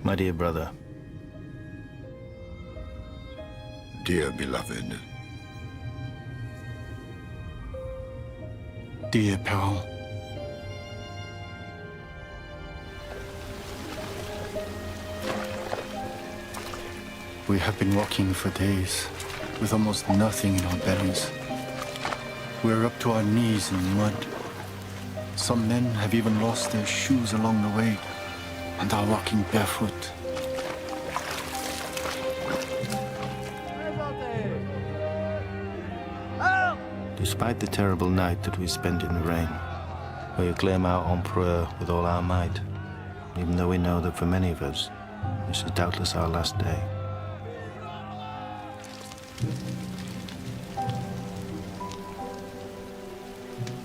My dear brother. Dear beloved. Dear Peril. We have been walking for days, with almost nothing in our bellies. We're up to our knees in mud. Some men have even lost their shoes along the way, and are walking barefoot. Despite the terrible night that we spent in the rain, we acclaim our Emperor with all our might, even though we know that for many of us, this is doubtless our last day.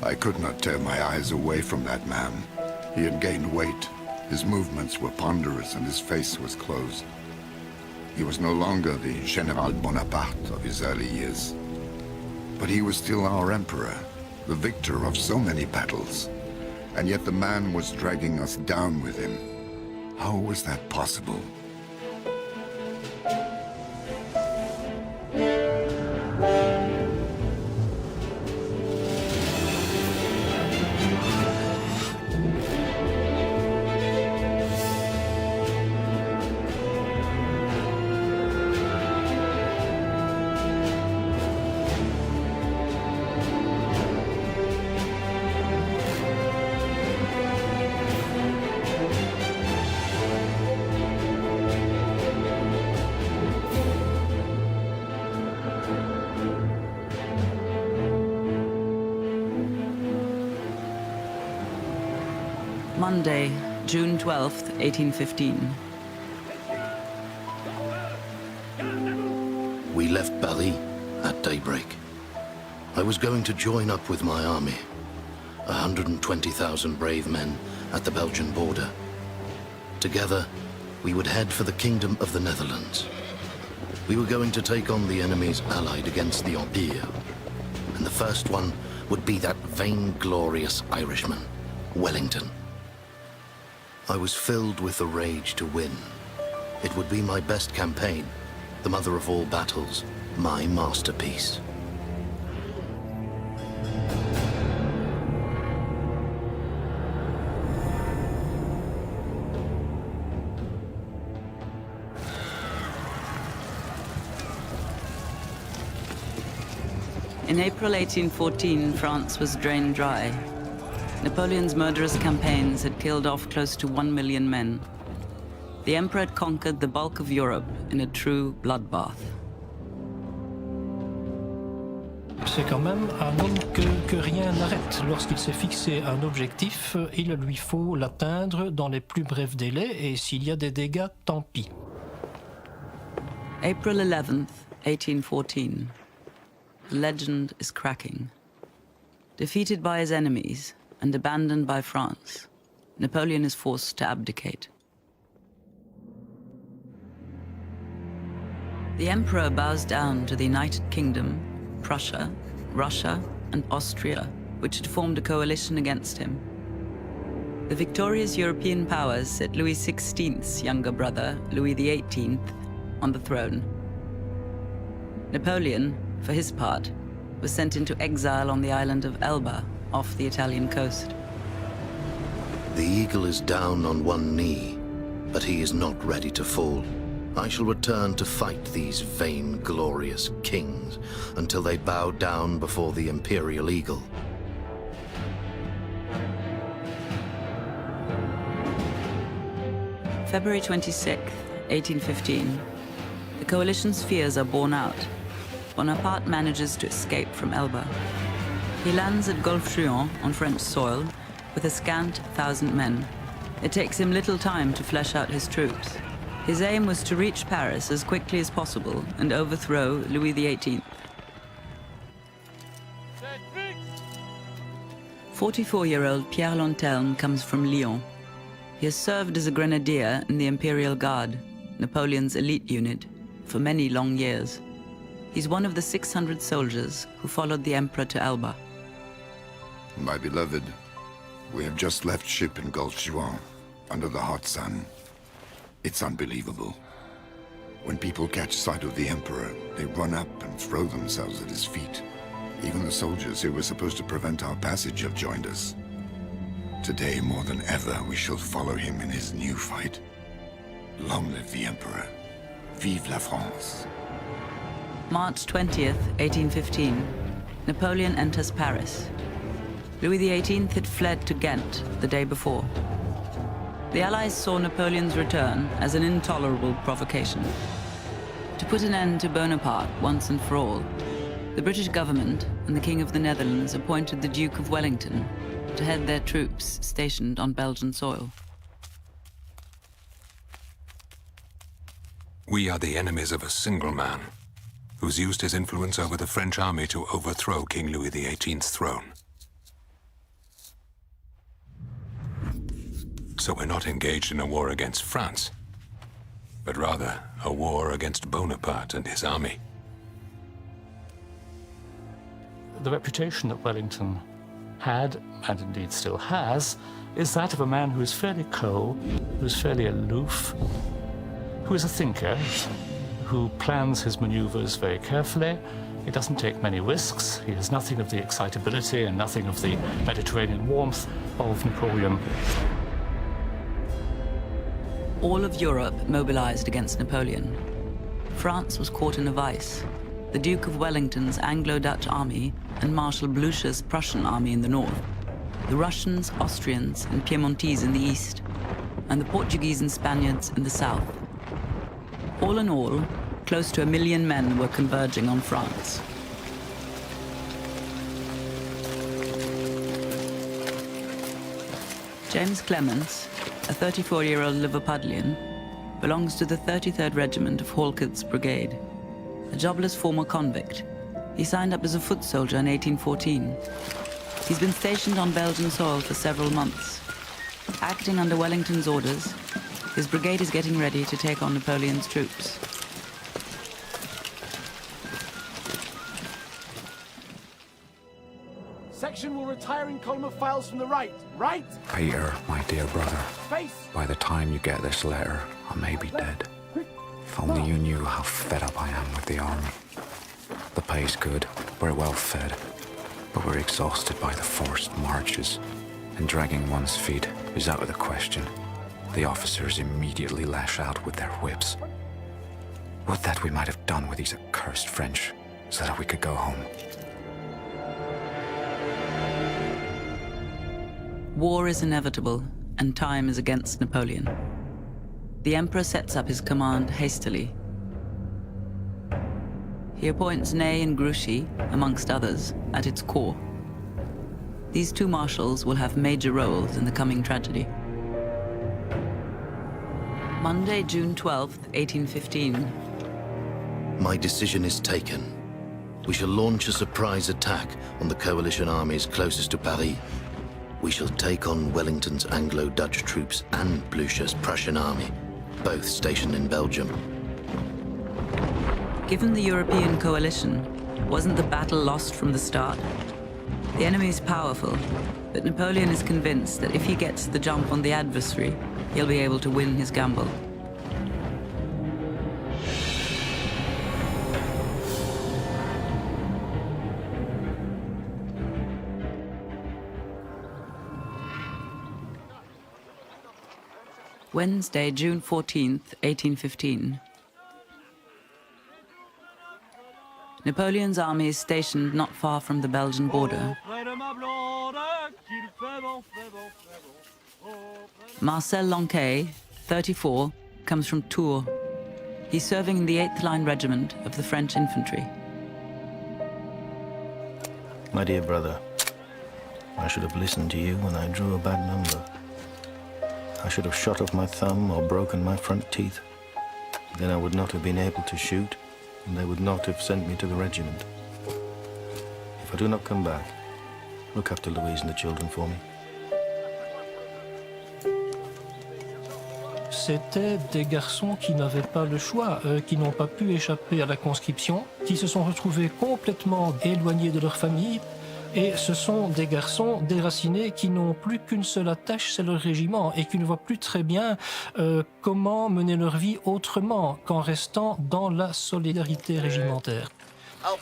I could not tear my eyes away from that man. He had gained weight. His movements were ponderous and his face was closed. He was no longer the General Bonaparte of his early years. But he was still our emperor, the victor of so many battles. And yet the man was dragging us down with him. How was that possible? Monday, June 12th, 1815. We left Paris at daybreak. I was going to join up with my army, 120,000 brave men at the Belgian border. Together, we would head for the Kingdom of the Netherlands. We were going to take on the enemies allied against the Empire, and the first one would be that vainglorious Irishman, Wellington. I was filled with the rage to win. It would be my best campaign, the mother of all battles, my masterpiece. In April 1814, France was drained dry. Napoleon's murderous campaigns had killed off close to 1 million men. The emperor had conquered the bulk of Europe in a true bloodbath. C'est quand même un homme que rien n'arrête. Lorsqu'il s'est fixé un objectif, il lui faut l'atteindre dans les plus brefs délais, et s'il y a des dégâts, tant pis. April 11th, 1814. The legend is cracking. Defeated by his enemies and abandoned by France, Napoleon is forced to abdicate. The emperor bows down to the United Kingdom, Prussia, Russia, and Austria, which had formed a coalition against him. The victorious European powers set Louis XVI's younger brother, Louis XVIII, on the throne. Napoleon, for his part, was sent into exile on the island of Elba, off the Italian coast. The eagle is down on one knee, but he is not ready to fall. I shall return to fight these vainglorious kings until they bow down before the imperial eagle. February 26th, 1815. The coalition's fears are borne out. Bonaparte manages to escape from Elba. He lands at Golfe-Juan on French soil with a scant 1,000 men. It takes him little time to flesh out his troops. His aim was to reach Paris as quickly as possible and overthrow Louis XVIII. 44-year-old Pierre Lantelme comes from Lyon. He has served as a grenadier in the Imperial Guard, Napoleon's elite unit, for many long years. He's one of the 600 soldiers who followed the emperor to Elba. My beloved, we have just left ship in Gulf Juan, under the hot sun. It's unbelievable. When people catch sight of the Emperor, they run up and throw themselves at his feet. Even the soldiers who were supposed to prevent our passage have joined us. Today, more than ever, we shall follow him in his new fight. Long live the Emperor. Vive la France. March 20th, 1815. Napoleon enters Paris. Louis XVIII had fled to Ghent the day before. The Allies saw Napoleon's return as an intolerable provocation. To put an end to Bonaparte once and for all, the British government and the King of the Netherlands appointed the Duke of Wellington to head their troops stationed on Belgian soil. We are the enemies of a single man, who's used his influence over the French army to overthrow King Louis XVIII's throne. So we're not engaged in a war against France, but rather a war against Bonaparte and his army. The reputation that Wellington had, and indeed still has, is that of a man who is fairly cold, who is fairly aloof, who is a thinker, who plans his maneuvers very carefully. He doesn't take many risks. He has nothing of the excitability and nothing of the Mediterranean warmth of Napoleon. All of Europe mobilized against Napoleon. France was caught in a vice. The Duke of Wellington's Anglo-Dutch army and Marshal Blucher's Prussian army in the north, the Russians, Austrians, and Piemontese in the east, and the Portuguese and Spaniards in the south. All in all, close to 1 million men were converging on France. James Clements, a 34-year-old Liverpudlian, belongs to the 33rd Regiment of Halkett's Brigade. A jobless former convict, he signed up as a foot soldier in 1814. He's been stationed on Belgian soil for several months. Acting under Wellington's orders, his brigade is getting ready to take on Napoleon's troops. Section will retire in column of files from the right. Right? Peter, my dear brother, Face! by the time you get this letter, I may be dead. If only you knew how fed up I am with the army. The pay's good, we're well fed, but we're exhausted by the forced marches, and dragging one's feet is out of the question. The officers immediately lash out with their whips. Would that we might have done with these accursed French, so that we could go home. War is inevitable, and time is against Napoleon. The Emperor sets up his command hastily. He appoints Ney and Grouchy, amongst others, at its core. These two marshals will have major roles in the coming tragedy. Monday, June 12th, 1815. My decision is taken. We shall launch a surprise attack on the coalition armies closest to Paris. We shall take on Wellington's Anglo-Dutch troops and Blucher's Prussian army, both stationed in Belgium. Given the European coalition, wasn't the battle lost from the start? The enemy is powerful, but Napoleon is convinced that if he gets the jump on the adversary, he'll be able to win his gamble. Wednesday, June 14th, 1815. Napoleon's army is stationed not far from the Belgian border. Marcel Lonquet, 34, comes from Tours. He's serving in the 8th Line Regiment of the French Infantry. My dear brother, I should have listened to you when I drew a bad number. I should have shot off my thumb or broken my front teeth. Then I would not have been able to shoot, and they would not have sent me to the regiment. If I do not come back, look after Louise and the children for me. C'étaient des garçons qui n'avaient pas le choix, qui n'ont pas pu échapper à la conscription, qui se sont retrouvés complètement éloignés de leur famille, Et ce sont des garçons déracinés qui n'ont plus qu'une seule attache, c'est leur régiment, et qui ne voient plus très bien comment mener leur vie autrement qu'en restant dans la solidarité régimentaire.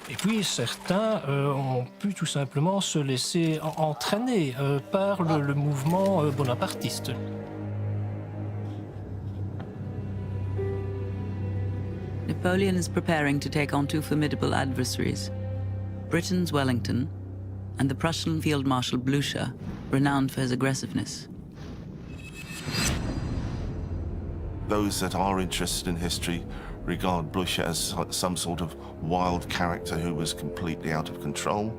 Et puis certains ont pu tout simplement se laisser entraîner par le mouvement bonapartiste. Napoleon is preparing to take on two formidable adversaries, Britain's Wellington and the Prussian Field Marshal Blücher, renowned for his aggressiveness. Those that are interested in history regard Blücher as some sort of wild character who was completely out of control.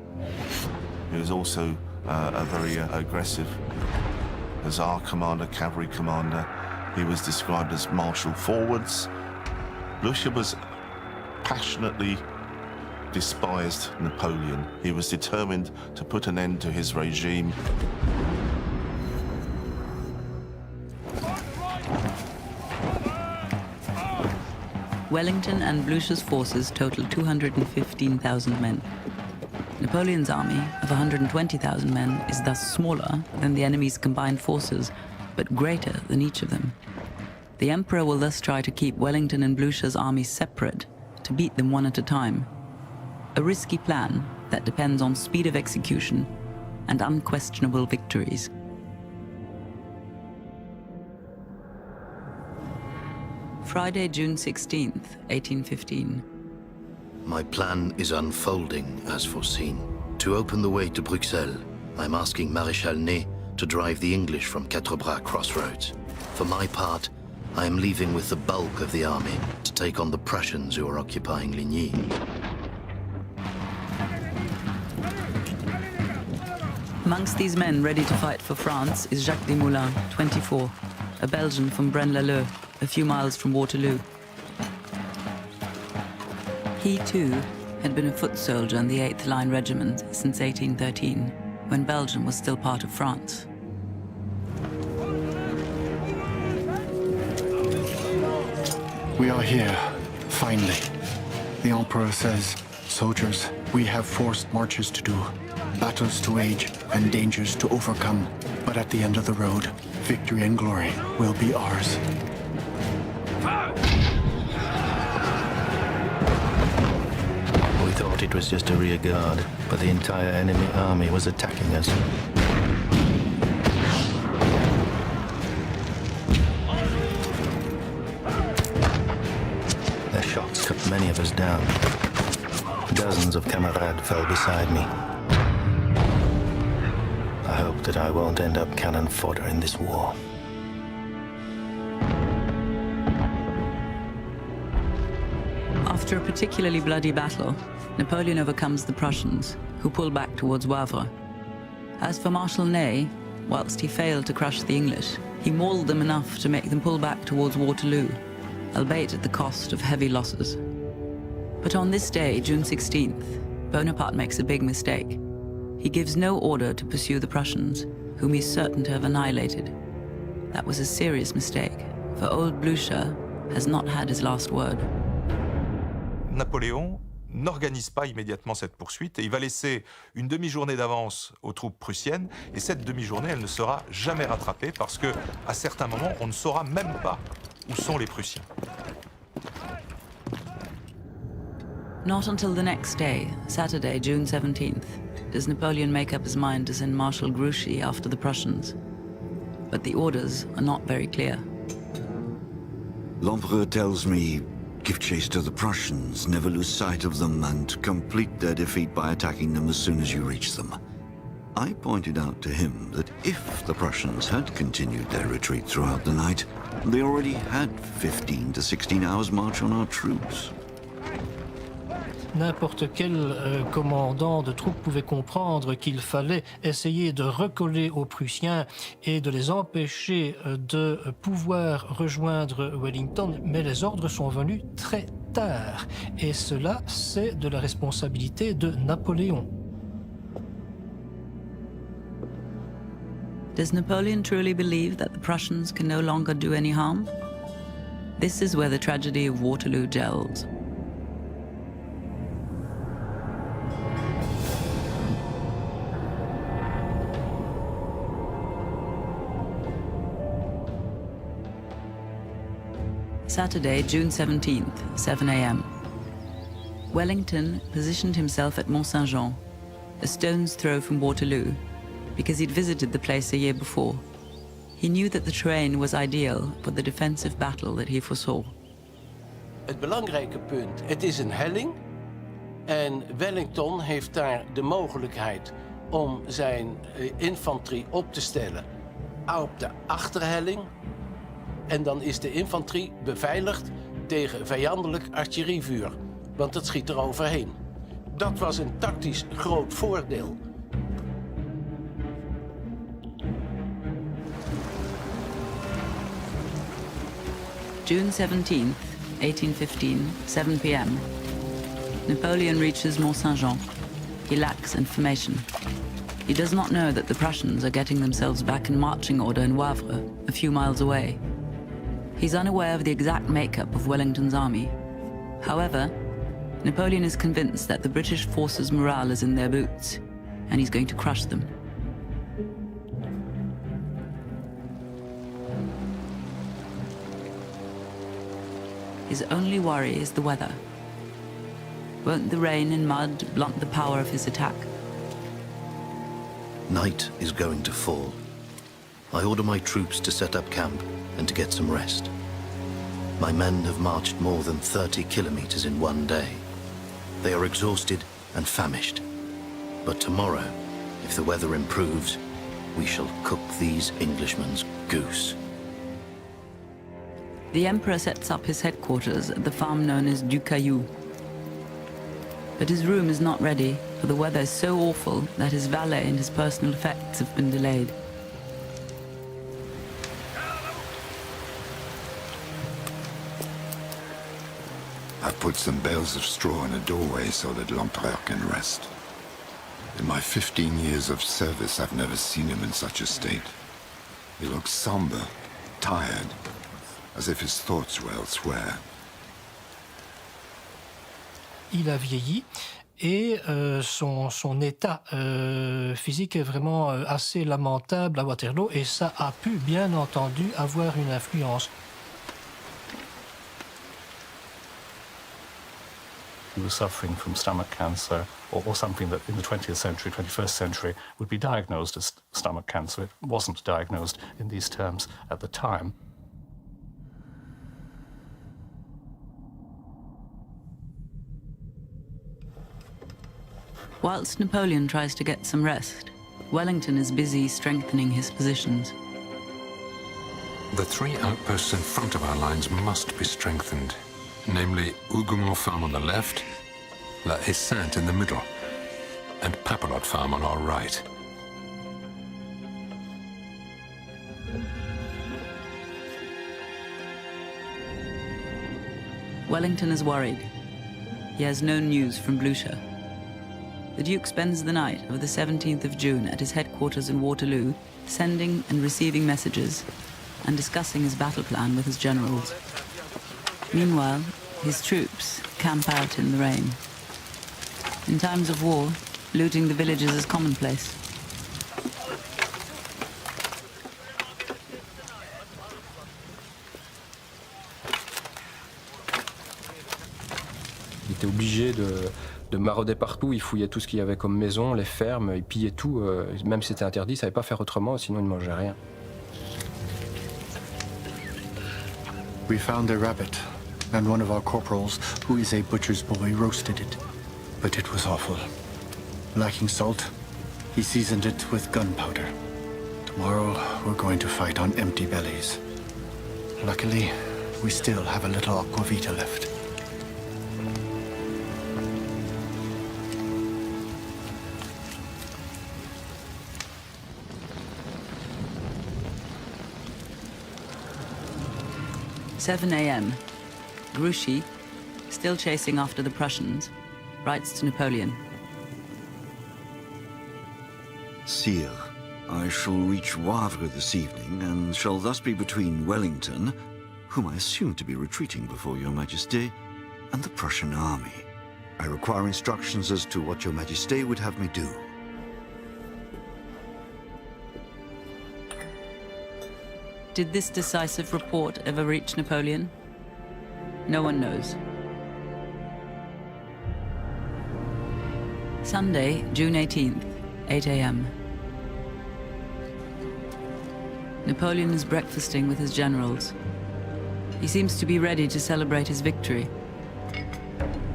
He was also a very aggressive hussar commander, cavalry commander. He was described as martial forwards. Blücher was passionately despised Napoleon. He was determined to put an end to his regime. Wellington and Blücher's forces totaled 215,000 men. Napoleon's army of 120,000 men is thus smaller than the enemy's combined forces, but greater than each of them. The Emperor will thus try to keep Wellington and Blücher's armies separate, to beat them one at a time. A risky plan that depends on speed of execution and unquestionable victories. Friday, June 16th, 1815. My plan is unfolding as foreseen. To open the way to Bruxelles, I'm asking Maréchal Ney to drive the English from Quatre Bras crossroads. For my part, I am leaving with the bulk of the army to take on the Prussians who are occupying Ligny. Amongst these men ready to fight for France is Jacques Desmoulins, 24, a Belgian from Braine-l'Alleud, a few miles from Waterloo. He, too, had been a foot soldier in the 8th Line Regiment since 1813, when Belgium was still part of France. We are here, finally. The Emperor says, soldiers, we have forced marches to do, battles to wage, and dangers to overcome. But at the end of the road, victory and glory will be ours. We thought it was just a rear guard, but the entire enemy army was attacking us. Their shots cut many of us down. Dozens of camarades fell beside me. I hope that I won't end up cannon fodder in this war. After a particularly bloody battle, Napoleon overcomes the Prussians, who pull back towards Wavre. As for Marshal Ney, whilst he failed to crush the English, he mauled them enough to make them pull back towards Waterloo, albeit at the cost of heavy losses. But on this day, June 16th, Bonaparte makes a big mistake. He gives no order to pursue the Prussians, whom he's certain to have annihilated. That was a serious mistake, for old Blücher has not had his last word. Napoléon n'organise pas immédiatement cette poursuite et il va laisser une demi-journée d'avance aux troupes prussiennes et cette demi-journée, elle ne sera jamais rattrapée parce que, à certains moments, on ne saura même pas où sont les Prussiens. Not until the next day, Saturday, June 17th, does Napoleon make up his mind to send Marshal Grouchy after the Prussians. But the orders are not very clear. L'Empereur tells me, give chase to the Prussians, never lose sight of them, and complete their defeat by attacking them as soon as you reach them. I pointed out to him that if the Prussians had continued their retreat throughout the night, they already had 15 to 16 hours march on our troops. N'importe quel commandant de troupes pouvait comprendre qu'il fallait essayer de recoller aux Prussiens et de les empêcher de pouvoir rejoindre Wellington, mais les ordres sont venus très tard. Et cela, c'est de la responsabilité de Napoléon. Does Napoleon truly believe that the Prussians can no longer do any harm? This is where the tragedy of Waterloo gels. Saturday, June 17th, 7 a.m. Wellington positioned himself at Mont-Saint-Jean, a stone's throw from Waterloo, because he'd visited the place a year before. He knew that the terrain was ideal for the defensive battle that he foresaw. Het belangrijke punt, het is een helling. En Wellington heeft daar de mogelijkheid om zijn infanterie op te stellen op de achterhelling. En dan is de infanterie beveiligd tegen vijandelijk artillerievuur, want het schiet er overheen. Dat was een tactisch groot voordeel. June 17th, 1815, 7 p.m. Napoleon reaches Mont-Saint-Jean. He lacks information. He does not know that the Prussians are getting themselves back in marching order in Wavre, a few miles away. He's unaware of the exact makeup of Wellington's army. However, Napoleon is convinced that the British forces' morale is in their boots, and he's going to crush them. His only worry is the weather. Won't the rain and mud blunt the power of his attack? Night is going to fall. I order my troops to set up camp and to get some rest. My men have marched more than 30 kilometers in one day. They are exhausted and famished. But tomorrow, if the weather improves, we shall cook these Englishmen's goose. The Emperor sets up his headquarters at the farm known as Du Caillou. But his room is not ready, for the weather is so awful that his valet and his personal effects have been delayed. I've put some bales of straw in a doorway so that l'Empereur can rest. In my 15 years of service, I've never seen him in such a state. He looks somber, tired, as if his thoughts were elsewhere. Il a vieilli et son état physique est vraiment assez lamentable à Waterloo et ça a pu bien entendu avoir une influence. He was suffering from stomach cancer or something that in the 20th century, 21st century would be diagnosed as stomach cancer. It wasn't diagnosed in these terms at the time. Whilst Napoleon tries to get some rest, Wellington is busy strengthening his positions. The three outposts in front of our lines must be strengthened, namely Hougoumont Farm on the left, La Haye-Sainte in the middle, and Papelotte Farm on our right. Wellington is worried. He has no news from Blucher. The Duke spends the night of the 17th of June at his headquarters in Waterloo, sending and receiving messages and discussing his battle plan with his generals. Meanwhile, his troops camp out in the rain. In times of war, looting the villages is commonplace. Il était obligé de marauder partout, il fouillait tout ce qu'il y avait comme maison, les fermes, il pillait tout, même si c'était interdit, il ne savait pas faire autrement, sinon il ne mangeait rien. We found a rabbit, and one of our corporals, who is a butcher's boy, roasted it. But it was awful. Lacking salt, he seasoned it with gunpowder. Tomorrow, we're going to fight on empty bellies. Luckily, we still have a little aquavita left. "7 a.m. Grouchy, still chasing after the Prussians, writes to Napoleon. Sire, I shall reach Wavre this evening and shall thus be between Wellington, whom I assume to be retreating before your Majesty, and the Prussian army. I require instructions as to what your Majesty would have me do. Did this decisive report ever reach Napoleon? No one knows. Sunday, June 18th, 8 a.m. Napoleon is breakfasting with his generals. He seems to be ready to celebrate his victory.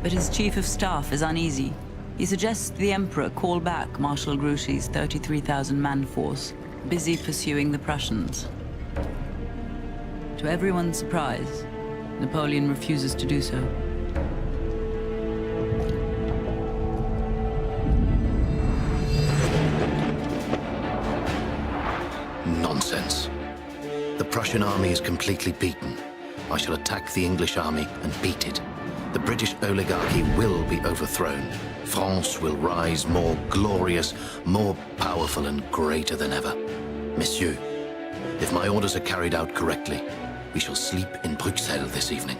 But his chief of staff is uneasy. He suggests the emperor call back Marshal Grouchy's 33,000-man force, busy pursuing the Prussians. To everyone's surprise, Napoleon refuses to do so. Nonsense. The Prussian army is completely beaten. I shall attack the English army and beat it. The British oligarchy will be overthrown. France will rise more glorious, more powerful and greater than ever. Messieurs, if my orders are carried out correctly, we shall sleep in Bruxelles this evening.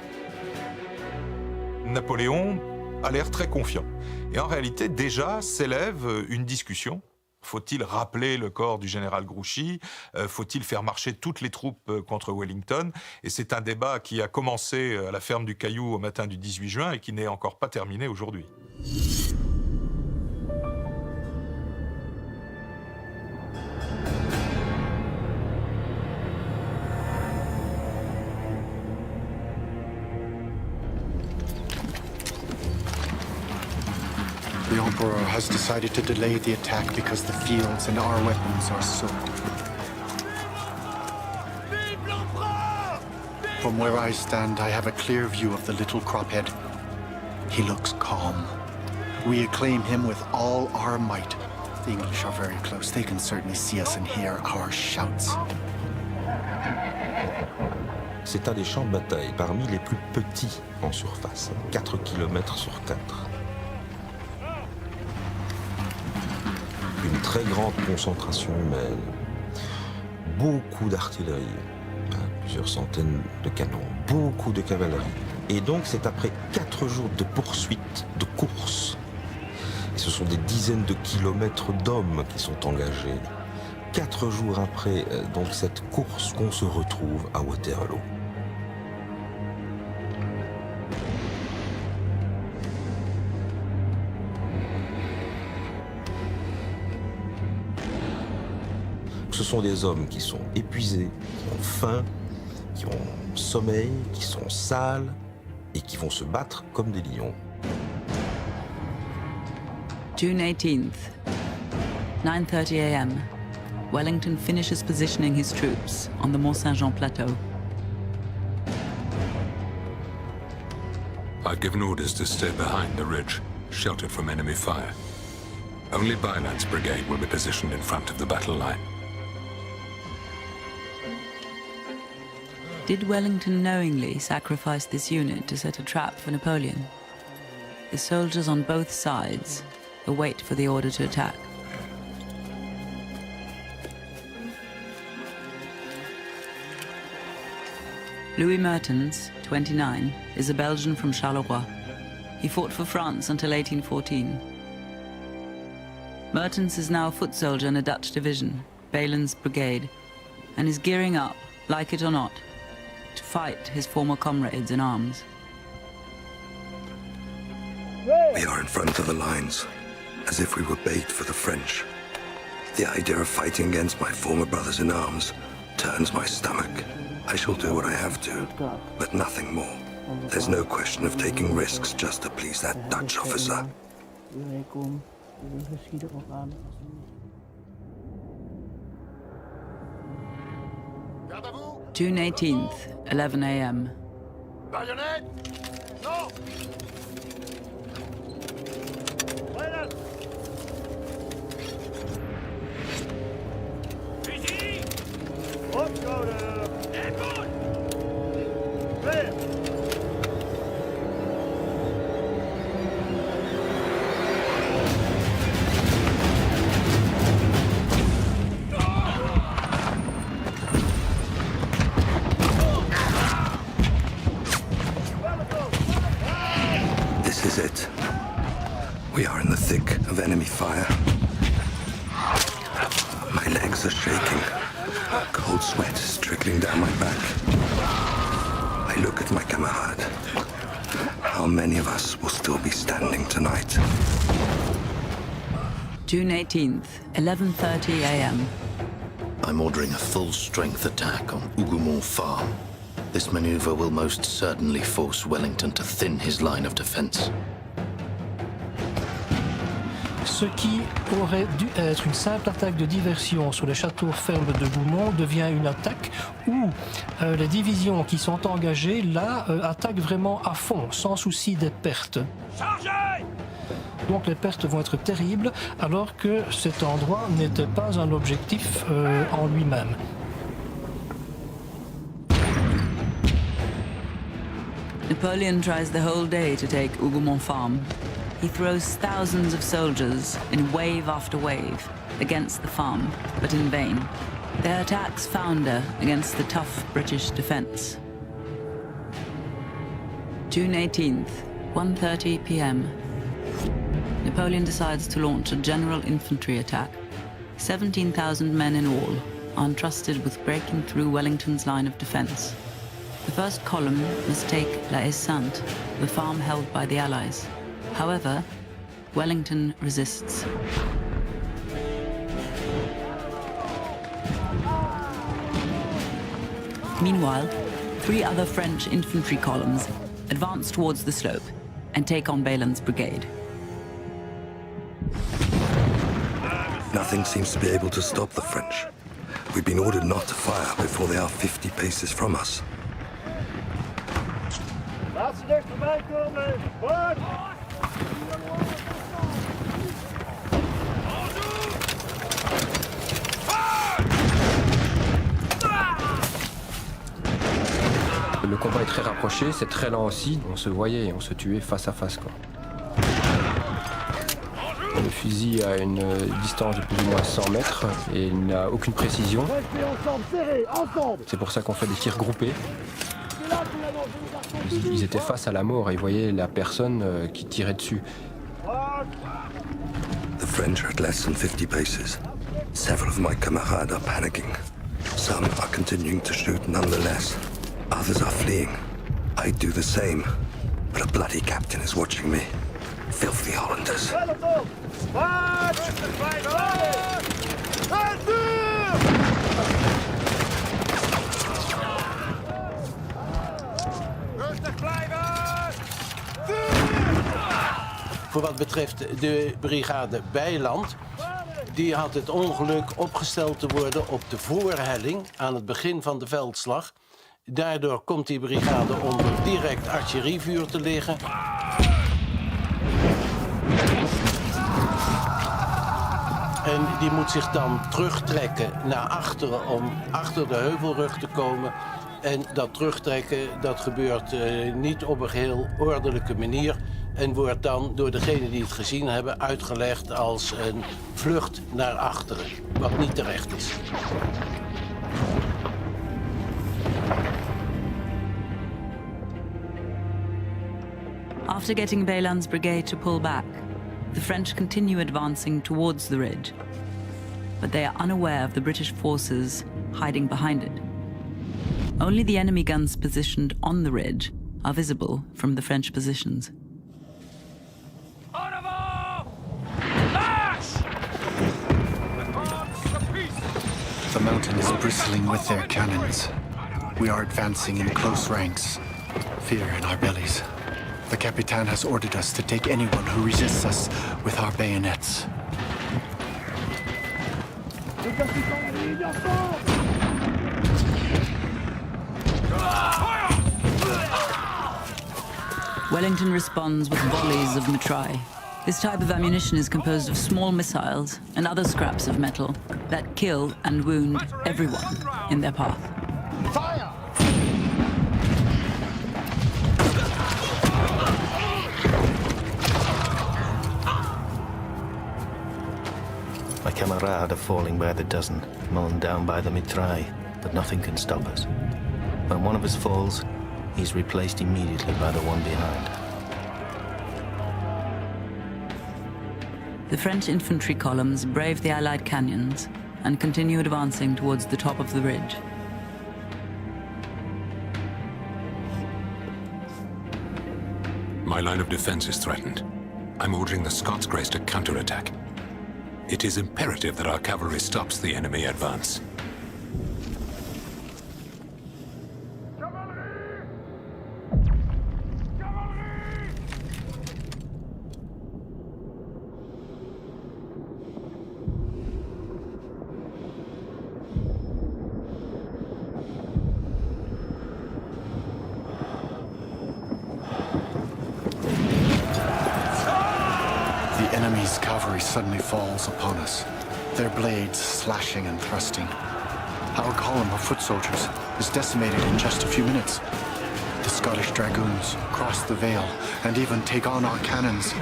Napoléon a l'air très confiant. Et en réalité, déjà s'élève une discussion. Faut-il rappeler le corps du général Grouchy? Faut-il faire marcher toutes les troupes contre Wellington? Et c'est un débat qui a commencé à la ferme du Caillou au matin du 18 juin et qui n'est encore pas terminé aujourd'hui. The Emperor has decided to delay the attack because the fields and our weapons are soaked. From where I stand, I have a clear view of the little crophead. He looks calm. We acclaim him with all our might. The English are very close. They can certainly see us and hear our shouts. C'est un des champs de bataille parmi les plus petits en surface, 4 km sur 4. Une très grande concentration humaine, beaucoup d'artillerie, plusieurs centaines de canons, beaucoup de cavalerie. Et donc c'est après 4 jours de poursuite, de course. Et ce sont des dizaines de kilomètres d'hommes qui sont engagés. 4 jours après donc cette course qu'on se retrouve à Waterloo. Ce sont des hommes qui sont épuisés, qui ont faim, qui ont sommeil, qui sont sales et qui vont se battre comme des lions. June 18th, 9:30 a.m. Wellington finishes positioning his troops on the Mont-Saint-Jean plateau. I've given orders to stay behind the ridge, sheltered from enemy fire. Only Byland's brigade will be positioned in front of the battle line. Did Wellington knowingly sacrifice this unit to set a trap for Napoleon? The soldiers on both sides await for the order to attack. Louis Mertens, 29, is a Belgian from Charleroi. He fought for France until 1814. Mertens is now a foot soldier in a Dutch division, Bayland's brigade, and is gearing up, like it or not, to fight his former comrades in arms. We are in front of the lines, as if we were bait for the French. The idea of fighting against my former brothers in arms turns my stomach. I shall do what I have to, but nothing more. There's no question of taking risks just to please that Dutch officer. June 18th, 11 a.m. Bayonet! Non! Voilà! Fusil! Opschouder! Écoute! Prêt! This is it. We are in the thick of enemy fire. My legs are shaking. Cold sweat is trickling down my back. I look at my camarade. how many of us will still be standing tonight. June 18th, 11:30 a.m. I'm ordering a full-strength attack on Hougoumont Farm. This maneuver will most certainly force Wellington to thin his line of defense. Ce qui aurait dû être une simple attaque de diversion sur les châteaux fermes de Goumont devient une attaque où les divisions qui sont engagées là attaquent vraiment à fond, sans souci des pertes. Chargez! Donc les pertes vont être terribles, alors que cet endroit n'était pas un objectif en lui-même. Napoleon tries the whole day to take Hougoumont Farm. He throws thousands of soldiers in wave after wave against the farm, but in vain. Their attacks founder against the tough British defense. June 18th, 1:30 p.m. Napoleon decides to launch a general infantry attack. 17,000 men in all are entrusted with breaking through Wellington's line of defense. The first column must take La Haye-Sainte, the farm held by the Allies. However, Wellington resists. Meanwhile, 3 other French infantry columns advance towards the slope and take on Baylan's brigade. Nothing seems to be able to stop the French. We've been ordered not to fire before they are 50 paces from us. Le combat est très rapproché, c'est très lent aussi. On se voyait et on se tuait face à face, quoi. Le fusil a une distance de plus ou moins 100 mètres et il n'a aucune précision. C'est pour ça qu'on fait des tirs groupés. Ils étaient face à la mort et ils voyaient la personne qui tirait dessus. The French are at less than 50 paces. Several of my camarades are panicking. Some are continuing to shoot nonetheless. Others are fleeing. I'd do the same, but a bloody captain is watching me. Filthy Hollanders. Voor wat betreft de brigade Bijland, die had het ongeluk opgesteld te worden op de voorhelling aan het begin van de veldslag. Daardoor komt die brigade onder direct artillerievuur te liggen. En die moet zich dan terugtrekken naar achteren om achter de heuvelrug te komen. En dat terugtrekken, dat gebeurt niet op een geheel ordelijke manier. En wordt dan door degenen die het gezien hebben uitgelegd als een vlucht naar achteren. Wat niet terecht is. After getting Baylan's brigade to pull back, the French continue advancing towards the ridge. But they are unaware of the British forces hiding behind it. Only the enemy guns positioned on the ridge are visible from the French positions. The mountain is bristling with their cannons. We are advancing in close ranks. Fear in our bellies. The Capitan has ordered us to take anyone who resists us with our bayonets. Wellington responds with volleys of mitraille. This type of ammunition is composed of small missiles and other scraps of metal that kill and wound everyone in their path. Fire! My camarades are falling by the dozen, mown down by the mitraille, but nothing can stop us. When one of us falls, he's replaced immediately by the one behind. The French infantry columns brave the Allied canyons and continue advancing towards the top of the ridge. My My line of defense is threatened. I'm ordering the Scots Grace to counterattack. It is imperative that our cavalry stops the enemy advance. The enemy's cavalry suddenly falls upon us, their blades slashing and thrusting. Our column of foot soldiers is decimated in just a few minutes. The Scottish dragoons cross the Vale and even take on our cannons.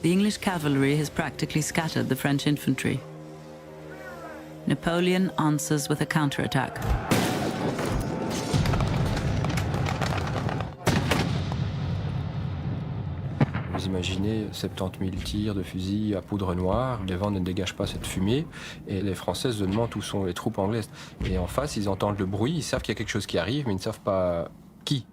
The English cavalry has practically scattered the French infantry. Napoleon answers with a counterattack. Vous imaginez 70 000 tirs de fusils à poudre noire, les vents ne dégagent pas cette fumée, et les Français se demandent où sont les troupes anglaises. Et en face, ils entendent le bruit, ils savent qu'il y a quelque chose qui arrive, mais ils ne savent pas qui.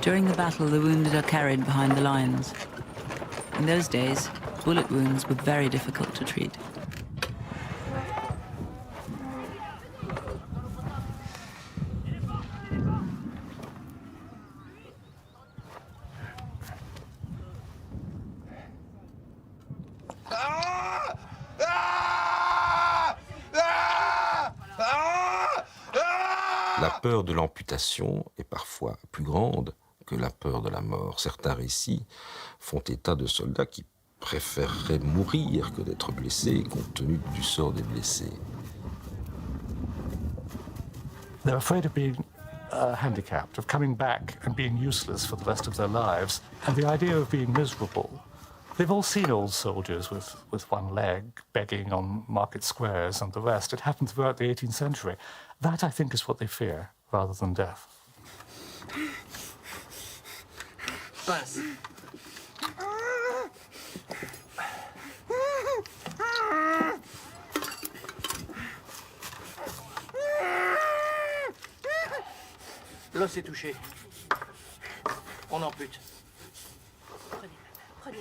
During the battle, the wounded are carried behind the lines. In those days, bullet wounds were very difficult to treat. La peur de l'amputation est parfois plus grande que la peur de la mort. Certains récits font état de soldats qui préféreraient mourir que d'être blessés, compte tenu du sort des blessés. They're afraid of being handicapped, of coming back and being useless for the rest of their lives, and the idea of being miserable. They've all seen old soldiers with one leg begging on market squares and the rest. It happened throughout the 18th century. That, I think, is what they fear, rather than death. Passe. L'os est touché. On ampute. Prenez.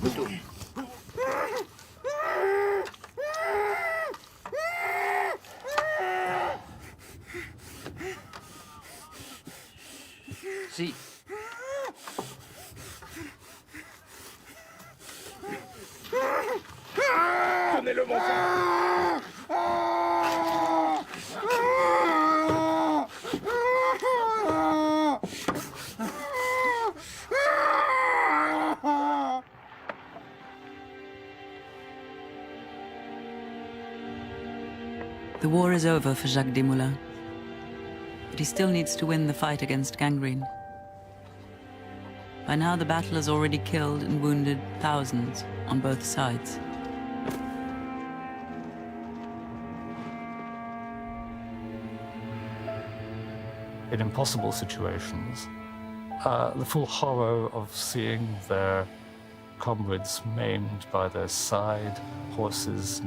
Couteau. Si. Tenez-le, bon sang. The war is over for Jacques Desmoulins, but he still needs to win the fight against gangrene. By now, the battle has already killed and wounded thousands on both sides. In impossible situations, the full horror of seeing their comrades maimed by their side, horses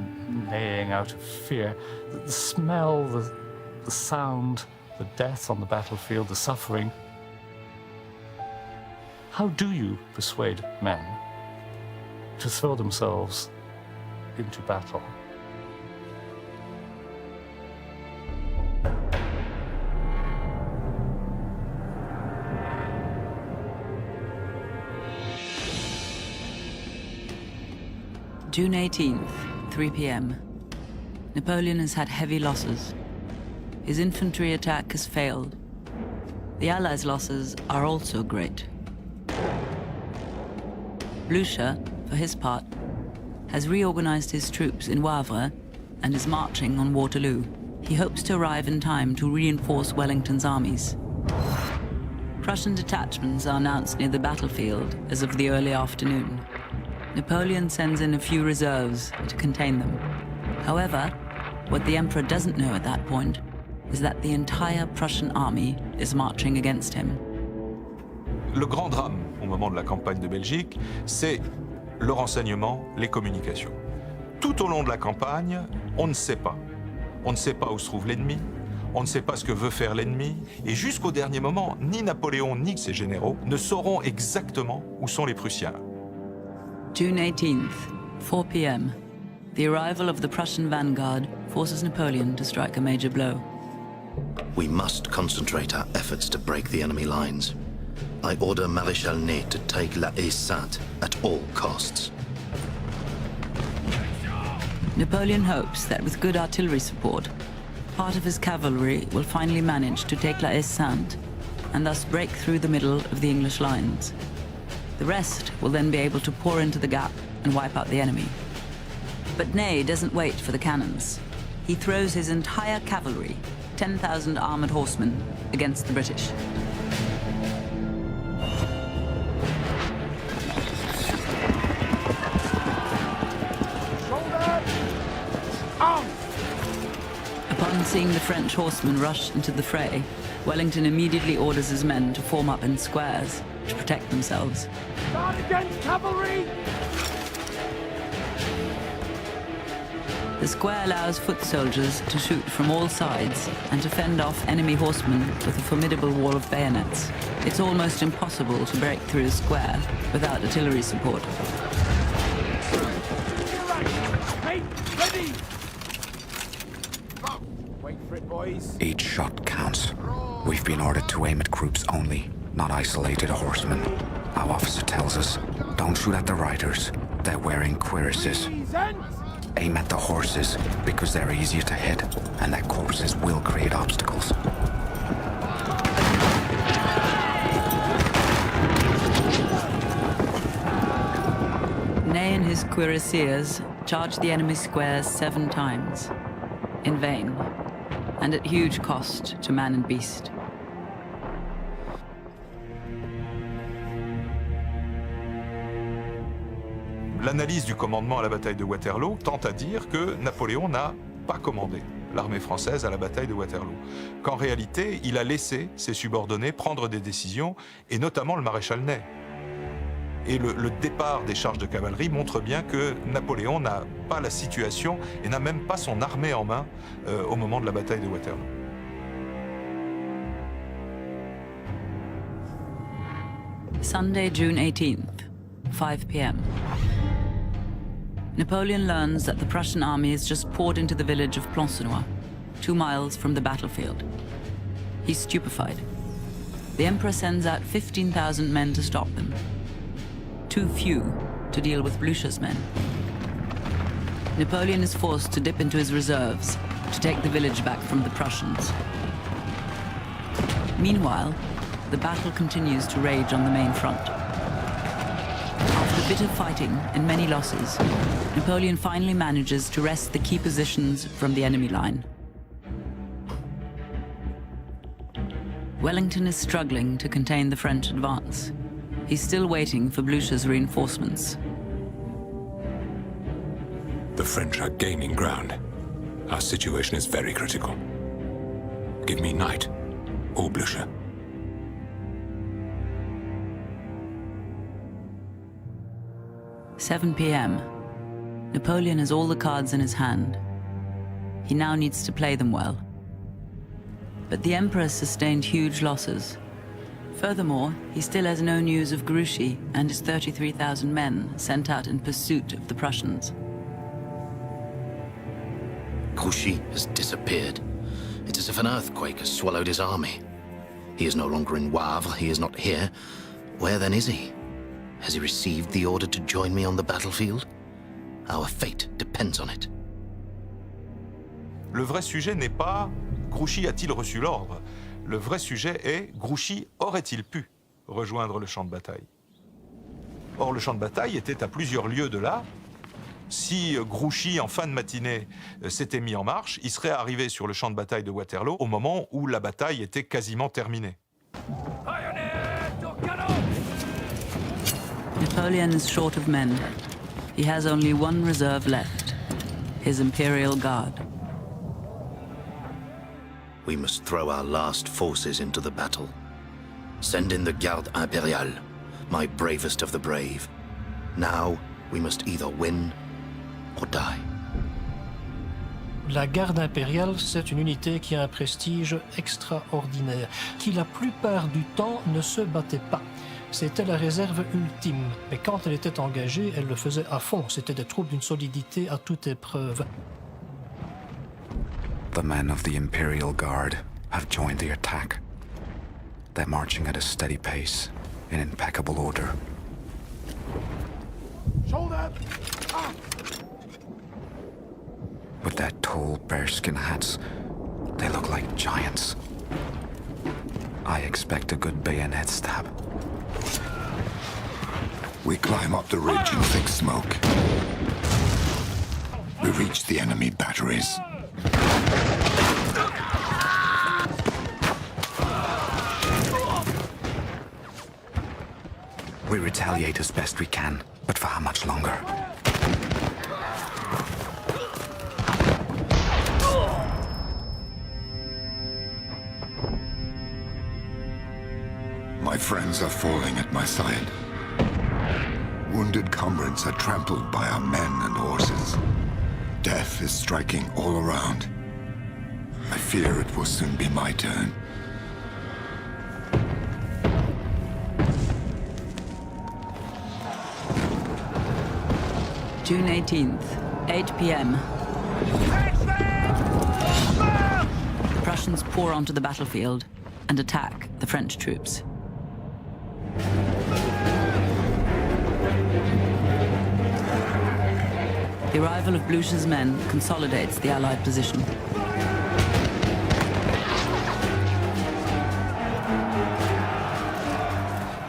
neighing out of fear, the smell, the sound, the death on the battlefield, the suffering. How do you persuade men to throw themselves into battle? June 18th, 3 p.m. Napoleon has had heavy losses. His infantry attack has failed. The Allies' losses are also great. Blucher, for his part, has reorganized his troops in Wavre and is marching on Waterloo. He hopes to arrive in time to reinforce Wellington's armies. Prussian detachments are announced near the battlefield as of the early afternoon. Napoleon sends in a few reserves to contain them. However, what the Emperor doesn't know at that point is that the entire Prussian army is marching against him. Le grand drame au moment de la campagne de Belgique, c'est le renseignement, les communications. Tout au long de la campagne, on ne sait pas. On ne sait pas où se trouve l'ennemi, on ne sait pas ce que veut faire l'ennemi, et jusqu'au dernier moment, ni Napoléon ni ses généraux ne sauront exactement où sont les Prussiens. June 18th, 4 p.m. The arrival of the Prussian vanguard forces Napoleon to strike a major blow. We must concentrate our efforts to break the enemy lines. I order Maréchal Ney to take La Haye-Sainte at all costs. Napoleon hopes that with good artillery support, part of his cavalry will finally manage to take La Haye-Sainte and thus break through the middle of the English lines. The rest will then be able to pour into the gap and wipe out the enemy. But Ney doesn't wait for the cannons. He throws his entire cavalry, 10,000 armored horsemen, against the British. Upon seeing the French horsemen rush into the fray, Wellington immediately orders his men to form up in squares to protect themselves. Guard against cavalry! The square allows foot soldiers to shoot from all sides and to fend off enemy horsemen with a formidable wall of bayonets. It's almost impossible to break through a square without artillery support. Hey, ready! Wait for it, boys. Each shot counts. We've been ordered to aim at groups only, not isolated horsemen. Our officer tells us, don't shoot at the riders. They're wearing cuirasses. Aim at the horses, because they're easier to hit, and their corpses will create obstacles. Ney and his cuirassiers charged the enemy squares 7 times. In vain, and at huge cost to man and beast. L'analyse du commandement à la bataille de Waterloo tend à dire que Napoléon n'a pas commandé l'armée française à la bataille de Waterloo, qu'en réalité, il a laissé ses subordonnés prendre des décisions, et notamment le maréchal Ney. Et le départ des charges de cavalerie montre bien que Napoléon n'a pas la situation et n'a même pas son armée en main au moment de la bataille de Waterloo. Sunday, June 18th, 5 p.m. Napoleon learns that the Prussian army has just poured into the village of Plancenoit, 2 miles from the battlefield. He's stupefied. The Emperor sends out 15,000 men to stop them. Too few to deal with Blucher's men. Napoleon is forced to dip into his reserves to take the village back from the Prussians. Meanwhile, the battle continues to rage on the main front. After bitter fighting and many losses, Napoleon finally manages to wrest the key positions from the enemy line. Wellington is struggling to contain the French advance. He's still waiting for Blucher's reinforcements. The French are gaining ground. Our situation is very critical. Give me Knight or Blucher. – 7 p.m. Napoleon has all the cards in his hand. He now needs to play them well. But the Emperor has sustained huge losses. Furthermore, he still has no news of Grouchy and his 33,000 men sent out in pursuit of the Prussians. Grouchy has disappeared. It's as if an earthquake has swallowed his army. He is no longer in Wavre, he is not here. Where then is he? Has he received the order to join me on the battlefield? Our fate depends on it. Le vrai sujet n'est pas Grouchy a-t-il reçu l'ordre? Le vrai sujet est Grouchy aurait-il pu rejoindre le champ de bataille? Or, le champ de bataille était à plusieurs lieues de là. Si Grouchy, en fin de matinée, s'était mis en marche, il serait arrivé sur le champ de bataille de Waterloo au moment où la bataille était quasiment terminée. Napoleon is short of men. He has only one reserve left, his Imperial Guard. We must throw our last forces into the battle. Send in the Garde Impériale, my bravest of the brave. Now, we must either win or die. La garde impériale, c'est une unité qui a un prestige extraordinaire, qui la plupart du temps ne se battait pas. C'était la réserve ultime, mais quand elle était engagée, elle le faisait à fond. C'était des troupes d'une solidité à toute épreuve. The men of the Imperial Guard have joined the attack. They're marching at a steady pace, in impeccable order. Shoulder! Ah! With their tall bearskin hats, they look like giants. I expect a good bayonet stab. We climb up the ridge in thick smoke. We reach the enemy batteries. We retaliate as best we can, but for how much longer? My friends are falling at my side. Wounded comrades are trampled by our men and horses. Death is striking all around. I fear it will soon be my turn. June 18th, 8 p.m. The Prussians pour onto the battlefield and attack the French troops. The arrival of Blucher's men consolidates the Allied position.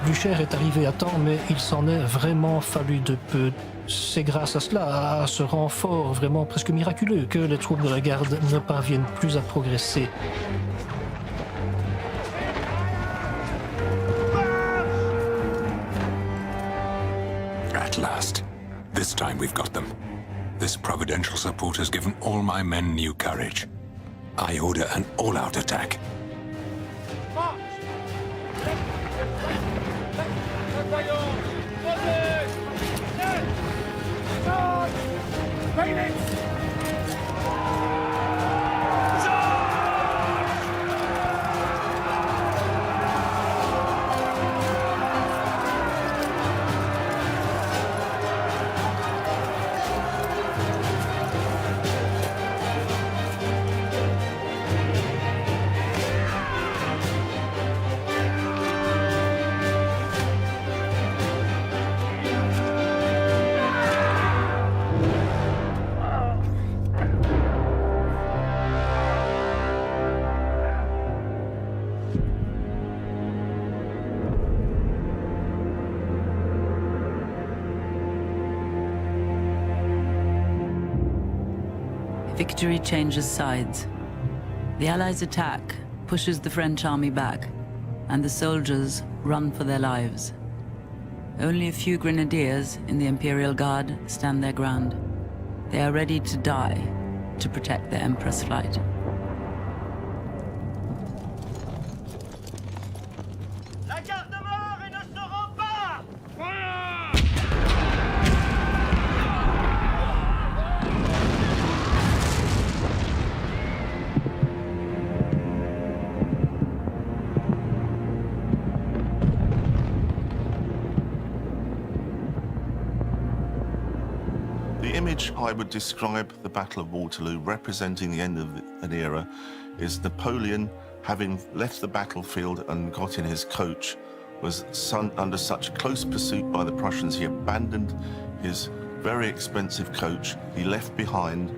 Blücher est arrivé à temps, mais il s'en est vraiment fallu de peu. C'est grâce à cela, à ce renfort vraiment presque miraculeux, que les troupes de la garde ne parviennent plus à progresser. At last. This time we've got them. This providential support has given all my men new courage. I order an all-out attack. Victory changes sides. The Allies' attack pushes the French army back, and the soldiers run for their lives. Only a few grenadiers in the Imperial Guard stand their ground. They are ready to die to protect their Emperor's flight. La garde-mort et ne se rend pas! The image I would describe the Battle of Waterloo representing the end of an era is Napoleon, having left the battlefield and got in his coach, was under such close pursuit by the Prussians he abandoned his very expensive coach, he left behind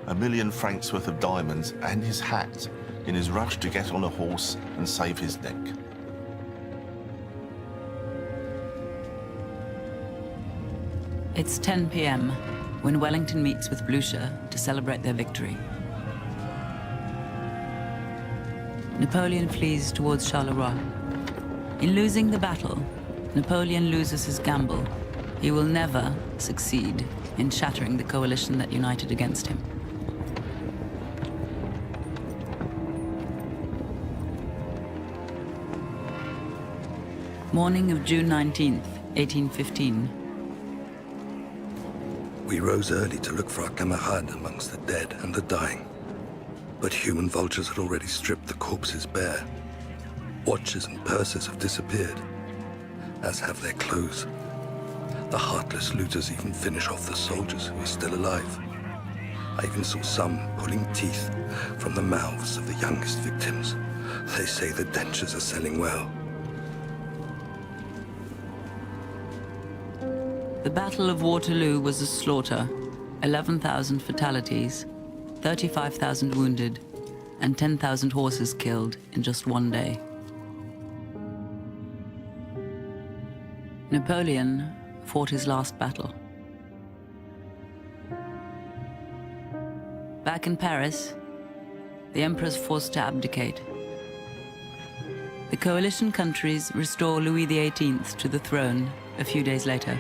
1 million francs worth of diamonds and his hat in his rush to get on a horse and save his neck. It's 10 p.m. when Wellington meets with Blucher to celebrate their victory. Napoleon flees towards Charleroi. In losing the battle, Napoleon loses his gamble. He will never succeed in shattering the coalition that united against him. Morning of June 19th, 1815. We rose early to look for our camarades amongst the dead and the dying. But human vultures had already stripped the corpses bare. Watches and purses have disappeared, as have their clothes. The heartless looters even finish off the soldiers who are still alive. I even saw some pulling teeth from the mouths of the youngest victims. They say the dentures are selling well. The Battle of Waterloo was a slaughter. 11,000 fatalities, 35,000 wounded, and 10,000 horses killed in just one day. Napoleon fought his last battle. Back in Paris, the emperor's forced to abdicate. The coalition countries restore Louis XVIII to the throne a few days later.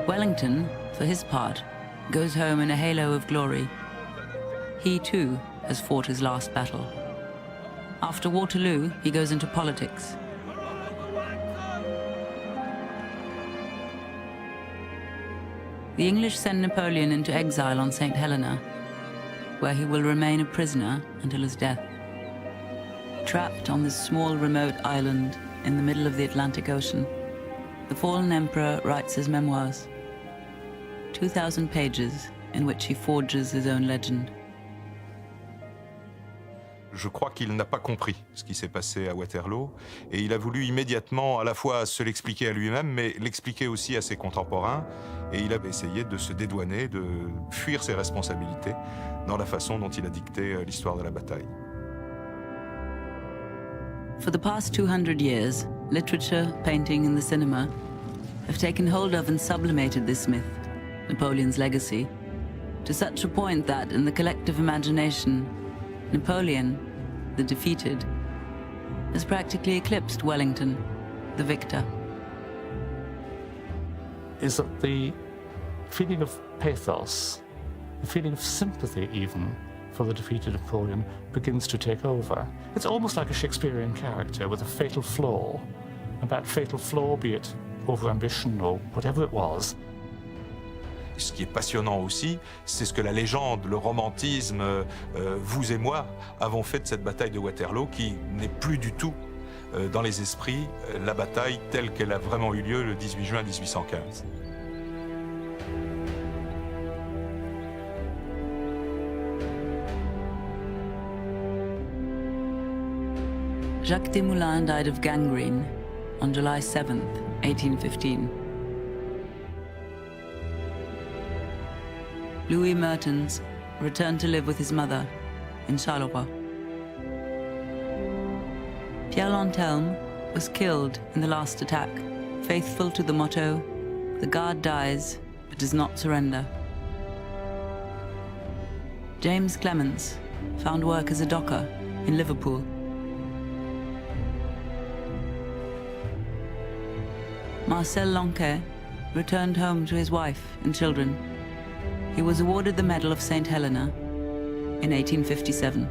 Wellington, for his part, goes home in a halo of glory. He too has fought his last battle. After Waterloo, he goes into politics. The English send Napoleon into exile on St. Helena, where he will remain a prisoner until his death. Trapped on this small remote island in the middle of the Atlantic Ocean, the fallen emperor writes his memoirs, 2,000 pages in which he forges his own legend. Je crois qu'il n'a pas compris ce qui s'est passé à Waterloo et il a voulu immédiatement à la fois se l'expliquer à lui-même mais l'expliquer aussi à ses contemporains et il a essayé de se dédouaner, de fuir ses responsabilités dans la façon dont il a dicté l'histoire de la bataille. For the past 200 years, literature, painting and the cinema have taken hold of and sublimated this myth, Napoleon's legacy, to such a point that in the collective imagination, Napoleon, the defeated, has practically eclipsed Wellington, the victor. Is that the feeling of pathos, the feeling of sympathy even, for the defeated Napoleon begins to take over. It's almost like a Shakespearean character with a fatal flaw. And that fatal flaw, be it over-ambition or whatever it was. Ce qui est passionnant aussi, c'est ce que la légende, le romantisme, vous et moi, avons fait de cette bataille de Waterloo, qui n'est plus du tout dans les esprits la bataille telle qu'elle a vraiment eu lieu le 18 juin 1815. Jacques Desmoulins died of gangrene on July 7th, 1815. Louis Mertens returned to live with his mother in Charleroi. Pierre Lantelme was killed in the last attack, faithful to the motto, "The guard dies, but does not surrender." James Clements found work as a docker in Liverpool. Marcel Lanquet returned home to his wife and children. He was awarded the Medal of St. Helena in 1857.